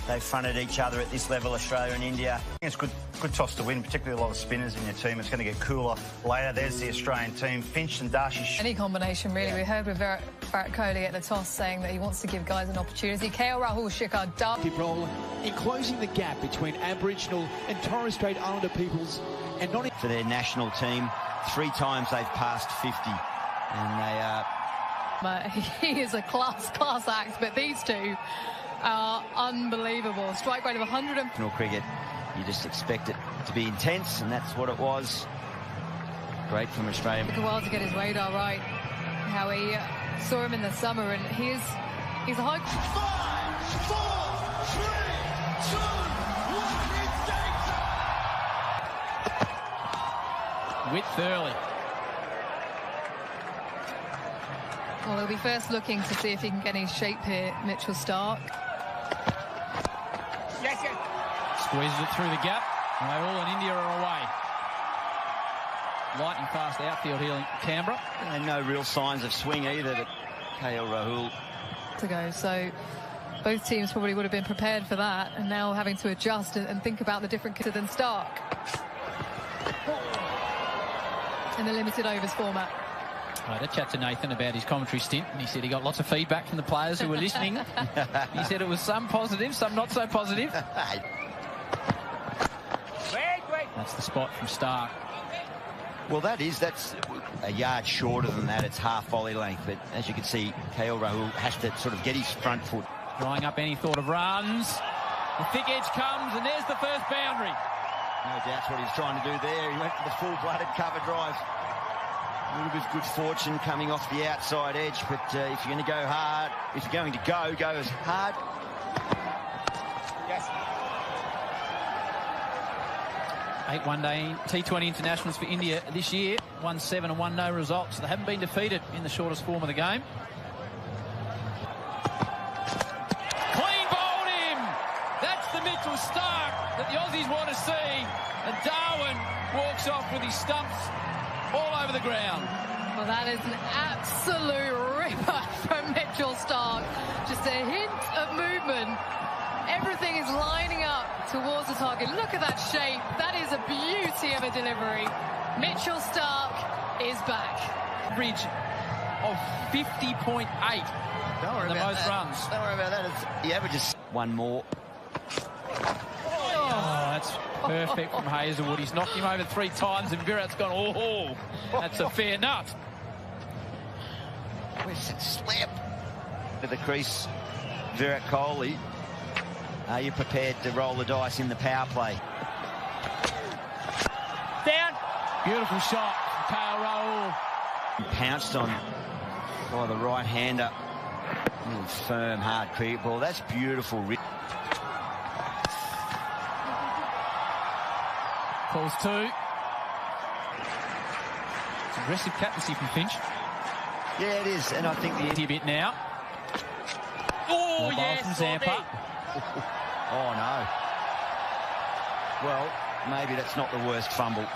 They fronted each other at this level, Australia and India. It's good toss to win, particularly a lot of spinners in your team. It's going to get cooler later. There's the Australian team, Finch and Darcy. Any combination, really. Yeah. We heard with Virat Kohli at the toss saying that he wants to give guys an opportunity. KL Rahul Shikhar done. Role in closing the gap between Aboriginal and Torres Strait Islander peoples and not... For their national team, 3 times they've passed 50. And they are... He is a class act, but these two are unbelievable. Strike rate of 100. Cricket, you just expect it to be intense, and that's what it was. Great from Australia. Took a while to get his radar right. How he saw him in the summer, and he's a high... 5, 4, 3, 2, 1, it's width early. Well, he'll be first looking to see if he can get any shape here, Mitchell Starc. Yes. Squeezes it through the gap. Rahul and India are away. Lightning fast outfield here in Canberra. And no real signs of swing either to KL Rahul. To go, so both teams probably would have been prepared for that, and now having to adjust and think about the different than Starc in the limited overs format. I had a chat to Nathan about his commentary stint, and he said he got lots of feedback from the players who were listening. He said it was some positive, some not so positive. That's the spot from Starc. Well, that's a yard shorter than that. It's half volley length, but as you can see, KL Rahul has to sort of get his front foot. Drying up any thought of runs. The thick edge comes, and there's the first boundary. No doubt's what he's trying to do there. He went for the full-blooded cover drive. A little bit of good fortune coming off the outside edge, but if you're going to go hard, if you're going to go as hard. Yes. 8 one-day T20 internationals for India this year. 1-7 and 1-no results. They haven't been defeated in the shortest form of the game. Clean bowled him! That's the Mitchell Starc that the Aussies want to see. And Darwin walks off with his stumps all over the ground. Well, that is an absolute ripper from Mitchell Starc. Just a hint of movement. Everything is lining up towards the target. Look at that shape. That is a beauty of a delivery. Mitchell Starc is back. Average of 50.8. Don't worry the about most that. runs. Don't worry about that. He averages one more. Oh, that's perfect from Hazelwood. He's knocked him over 3 times, and Virat's gone, oh, that's a fair nut. Where's that slap? To the crease, Virat Kohli. Are you prepared to roll the dice in the power play? Down. Beautiful shot from KL Rahul. Pounced on by the right-hander. Firm, hard cricket ball. That's beautiful. Calls 2. It's aggressive captaincy from Finch. Yeah, it is, and I think the bit now. Oh, yes, from Zampa. Oh, no. Well, maybe that's not the worst fumble.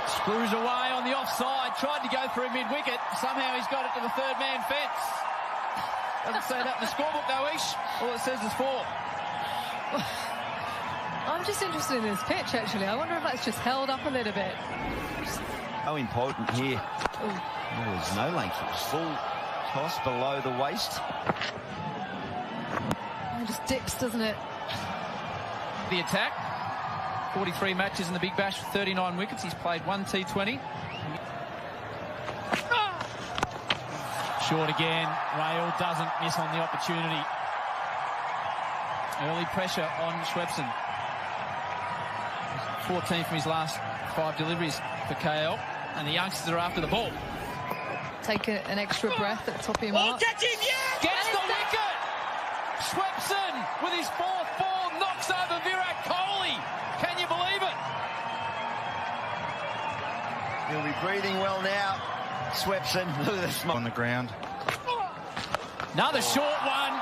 Screws away on the offside. Tried to go through mid-wicket. Somehow he's got it to the third-man fence. Doesn't say that in the scorebook, though, Ish. All it says is 4. I'm just interested in this pitch, actually. I wonder if that's just held up a little bit. So important here. Ooh. There was no length. It was full toss below the waist. It just dips, doesn't it? The attack. 43 matches in the Big Bash, 39 wickets. He's played 1 T20. Short again. Rahul doesn't miss on the opportunity. Early pressure on Schwepson. 14 from his last 5 deliveries for KL. And the youngsters are after the ball. Take an extra breath at the top of your mark. Catch him, yes! Gets the wicket! Schwepson with his 4th knocks over Virat Kohli. Can you believe it? He'll be breathing well now. Schwepson, look at the smoke on the ground. Another short one.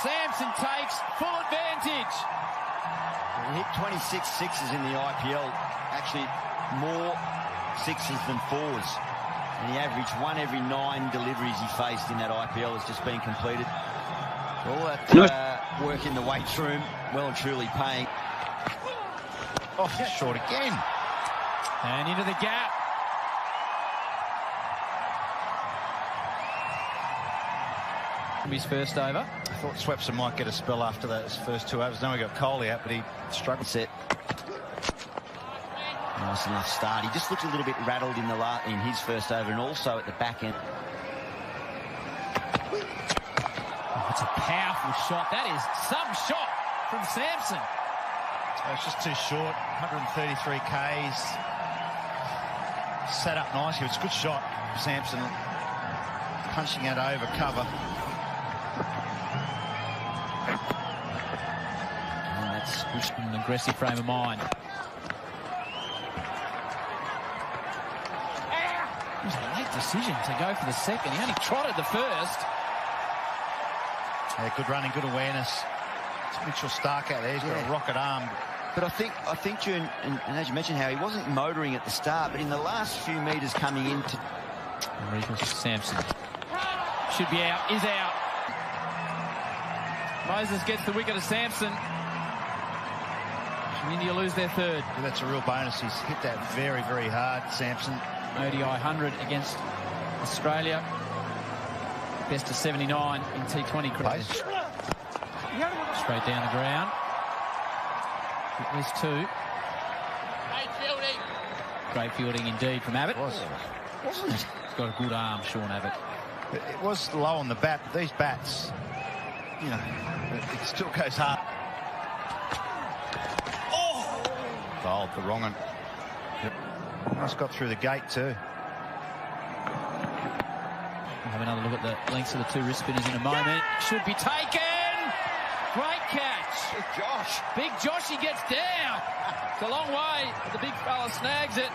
Sampson takes full advantage. He hit 26 sixes in the IPL. Actually, more 6s than 4s. And he averaged 1 every 9 deliveries he faced in that IPL has just been completed. All that work in the weights room, well and truly paying. Oh, short again. And into the gap. His first over. I thought Swepson might get a spell after those first 2 overs. Then we got Coley out, but he struggled. Set. Nice enough start. He just looked a little bit rattled in his first over and also at the back end. Oh, it's a powerful shot. That is some shot from Sampson. So it's just too short. 133 Ks. Set up nicely. It's a good shot. Sampson punching it over cover. And that's an aggressive frame of mind. It was a late decision to go for the second. He only trotted the first. Yeah, good running, good awareness. It's Mitchell Stark out there. He's got a rocket arm. But I think, June, and as you mentioned, how he wasn't motoring at the start, but in the last few metres coming into... Sampson. Should be out, is out. Moses gets the wicket of Sampson. India lose their third. Yeah, that's a real bonus. He's hit that very, very hard, Sampson. ODI 100 against Australia. Best of 79 in T20 cricket. Straight down the ground. At least 2. Great fielding indeed from Abbott. Wasn't it? He's got a good arm, Sean Abbott. It was low on the bat, but these bats, you know, it still goes hard. Oh! Bowled the wrong one. Yep. Nice got through the gate too. We'll have another look at the lengths of the 2 wrist spinners in a moment. Should be taken! Great catch. Big Joshy gets down. It's a long way, but the big fella snags it.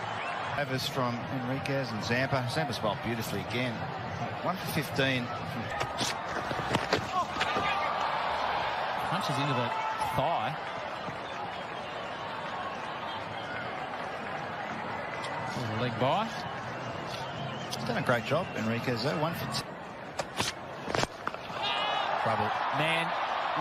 Overs from Enriquez and Zampa. Zampa's bowled beautifully again. 1 for 15. Punches into the thigh. Little leg by. He's done a great job, Enriquez, though. 1 for 10. Trouble. Man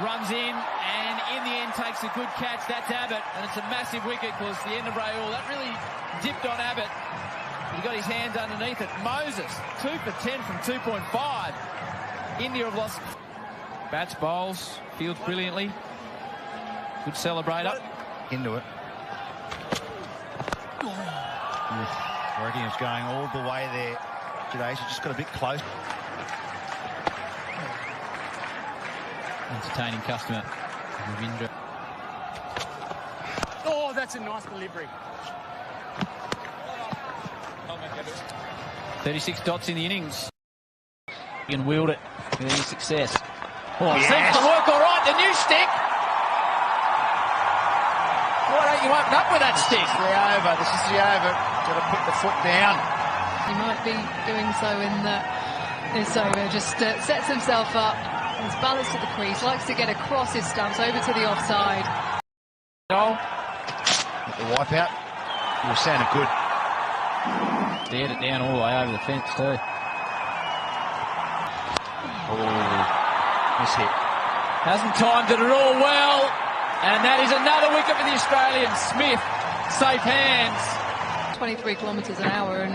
runs in and in the end takes a good catch. That's Abbott, and it's a massive wicket because the end of Rahul, that really dipped on Abbott. He got his hands underneath it. Moses, 2 for 10 from 2.5. India have lost. Bats, bowls, fields brilliantly. Good celebrator. Into it. I reckon he was going all the way there today. So just got a bit close. Entertaining customer. Ravindra. Oh, that's a nice delivery. 36 dots in the innings. You can wield it with any success. Oh, yes. Seems to work all right. The new stick. Why don't you open up with that stick? This is the over. Got to put the foot down. He might be doing so in this over. Just sets himself up. He's balanced at the crease. Likes to get across his stumps over to the offside. Goal. With the wipe out. He was sounding good. Dared it down all the way over the fence too. Oh, miss hit. Hasn't timed it at all well. And that is another wicket for the Australians. Smith, safe hands. 23 kilometres an hour and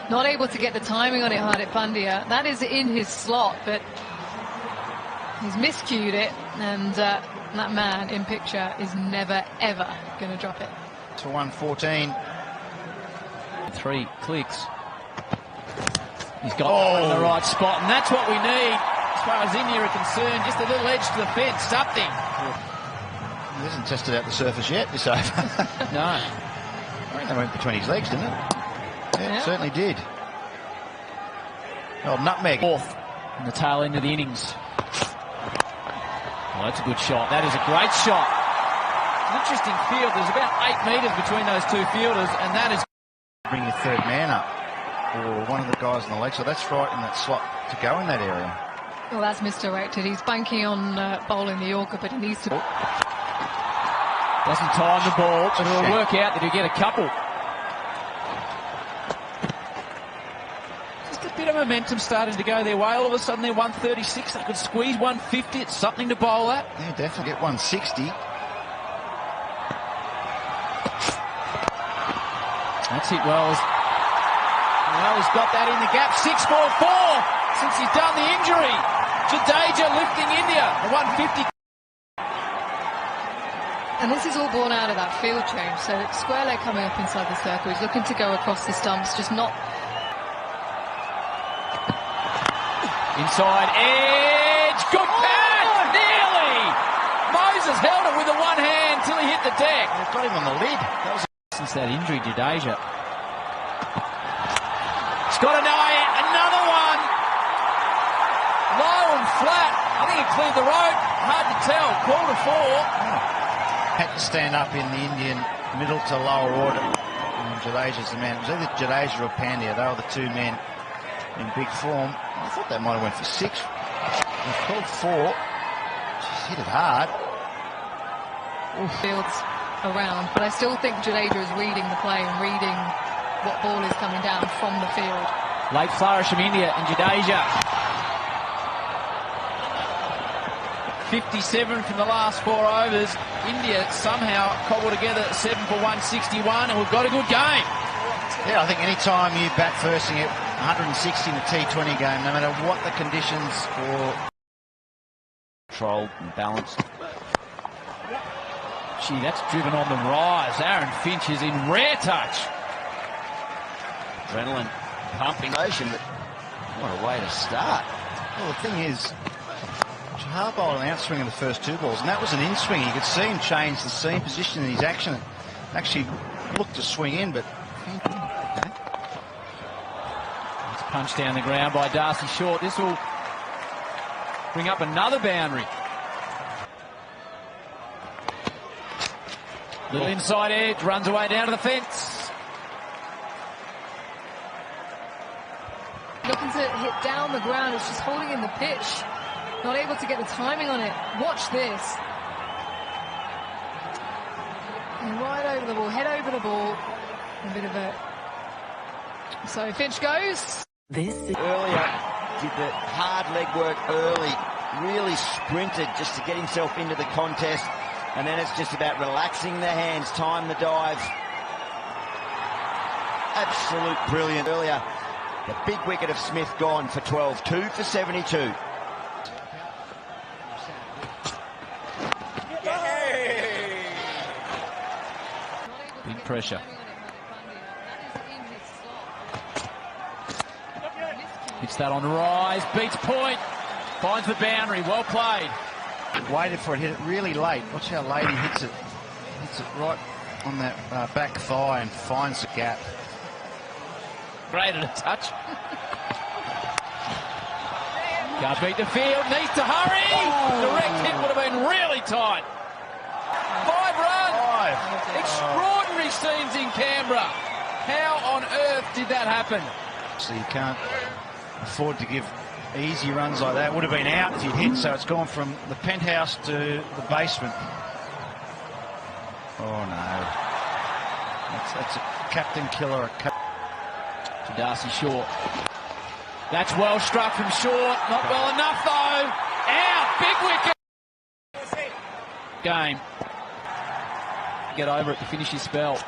not able to get the timing on it, Hardik Pandya. That is in his slot, but he's miscued it, and that man in picture is never, ever going to drop it. To 114. 3 clicks. He's got in the right spot, and that's what we need as far as India are concerned. Just a little edge to the fence, something. He hasn't tested out the surface yet, this over. No. I think that went between his legs, didn't it? Yeah, it certainly did. Oh, nutmeg. Fourth in the tail end of the innings. Oh, that's a good shot. That is a great shot. An interesting field. There's about 8 metres between those 2 fielders, and that is... Bring your third man up, or one of the guys on the leg, so that's right in that slot to go in that area. Well, that's misdirected. He's banking on bowling the Yorker, but he needs to... Doesn't time the ball, but it'll work out that he'll get a couple. momentum starting to go their way. All of a sudden they're 136. They could squeeze 150. It's something to bowl at. Yeah, definitely get 160. That's it, Wells. Wells got that in the gap. 6-4-4 since he's done the injury. Jadeja lifting India. The 150. And this is all born out of that field change. So square leg coming up inside the circle. He's looking to go across the stumps, just not. Inside edge. Good catch. Nearly. Moses held it with the one hand till he hit the deck. They've got him on the lid. That was since that injury, Jadeja. It's got an eye. Another one. Low and flat. I think he cleared the road. Hard to tell. Call to 4. Had to stand up in the Indian middle to lower order. And Jadeja's the man. It was either Jadeja or Pandya. They were the two men in big form. I thought that might have went for 6. They've called 4. Just hit it hard. Fields around, but I still think Jadeja is reading the play and reading what ball is coming down from the field. Late flourish from India and Jadeja. 57 from the last 4 overs. India somehow cobbled together 7 for 161, and we've got a good game. Yeah, I think any time you bat first and get 160 in a T20 game, no matter what the conditions or controlled and balanced. Gee, that's driven on the rise. Aaron Finch is in rare touch. Adrenaline pumping motion, but what a way to start. Well, the thing is, Chahar bowled an outswing in the first 2 balls, and that was an in-swing. You could see him change the seam position in his action. It actually looked to swing in, but okay. It's punched down the ground by Darcy Short. This will bring up another boundary. Little inside edge, runs away down to the fence. Looking to hit down the ground, it's just holding in the pitch. Not able to get the timing on it. Watch this. And right over the ball, head over the ball. A bit of a... So Finch goes. Earlier, did the hard leg work early. Really sprinted just to get himself into the contest. And then it's just about relaxing the hands, time the dive. Absolute brilliant earlier. The big wicket of Smith gone for 12. 2 for 72. Big pressure. Hits that on the rise, beats point, finds the boundary, well played. Waited for it, hit it really late. Watch how late he hits it. Hits it right on that back thigh and finds the gap. Great at a touch. Can't beat the field, needs to hurry. Direct hit would have been really tight. 5 runs. 5. Extraordinary scenes in Canberra. How on earth did that happen? So you can't afford to give easy runs like that. Would have been out if you'd hit, so it's gone from the penthouse to the basement. Oh no. That's a captain killer. To Darcy Short. That's well struck from Short. Not well enough though. Out. Big wicket. Game. Get over it to finish his spell.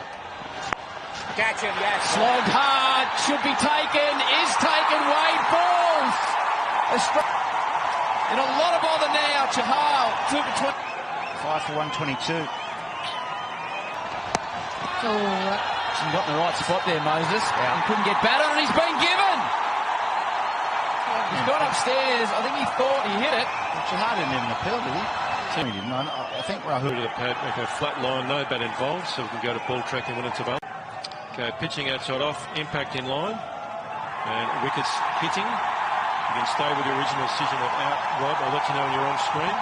Catch him, yes. Slogged hard. Should be taken. Is taken. Wade falls. In a lot of bother now. Chahal. 2 for 20. 5 for 122. Oh, He got in the right spot there, Moses. Yeah. He couldn't get batted, and he's been given. He's gone upstairs. I think he thought he hit it. Chahar didn't even appeal, did he? He didn't. I think Rahul did make a flat line, no bat involved, so we can go to ball tracking when it's available. Okay, pitching outside off, impact in line, and wickets hitting. You can stay with the original decision of out, Rob. I'll let you know when you're on screen.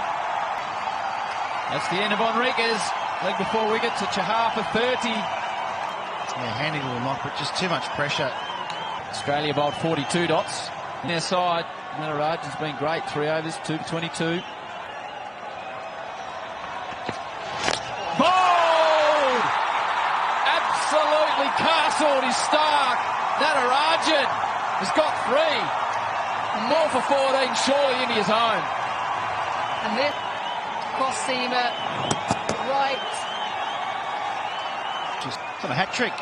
That's the end of Enriquez. Leg before wicket to Chahar for 30. Yeah, handy little knock, but just too much pressure. Australia bowled 42 dots. On their side, Natarajan's been great. 3 overs, 2 for 22. Bowled! Absolutely castled his Stark. Natarajan has got 3. Ball for 14, surely India's home. And this cross seamer, right. Just a hat trick.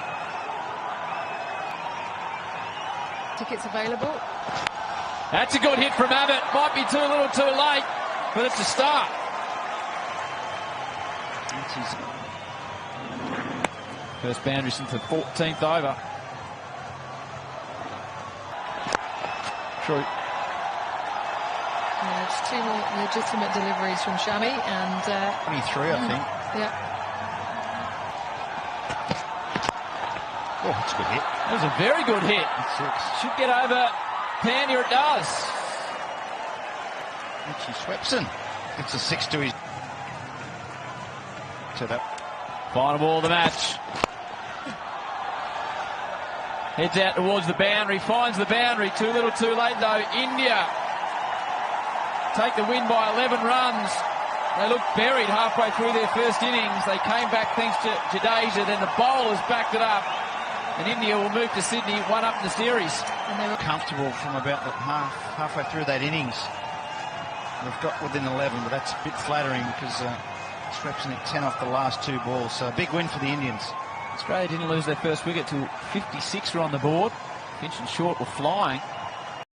Tickets available. That's a good hit from Abbott. Might be too little too late, but it's a start. First boundary since the 14th over. True. Yeah, just 2 more legitimate deliveries from Shami and 23, I think. Yeah. Oh, that's a good hit. That was a very good hit. Should get over Pandya, it does. Richie Swepson gets a 6 to his. To that. Final ball of the match. Heads out towards the boundary, finds the boundary. Too little too late though. India take the win by 11 runs. They looked buried halfway through their first innings. They came back thanks to Jadeja, then the bowlers backed it up. And India will move to Sydney, 1 up in the series. And they were comfortable from about the halfway through that innings. They've got within 11, but that's a bit flattering because Swepson hit 10 off the last 2 balls. So a big win for the Indians. Australia didn't lose their first wicket till 56 were on the board. Finch and Short were flying.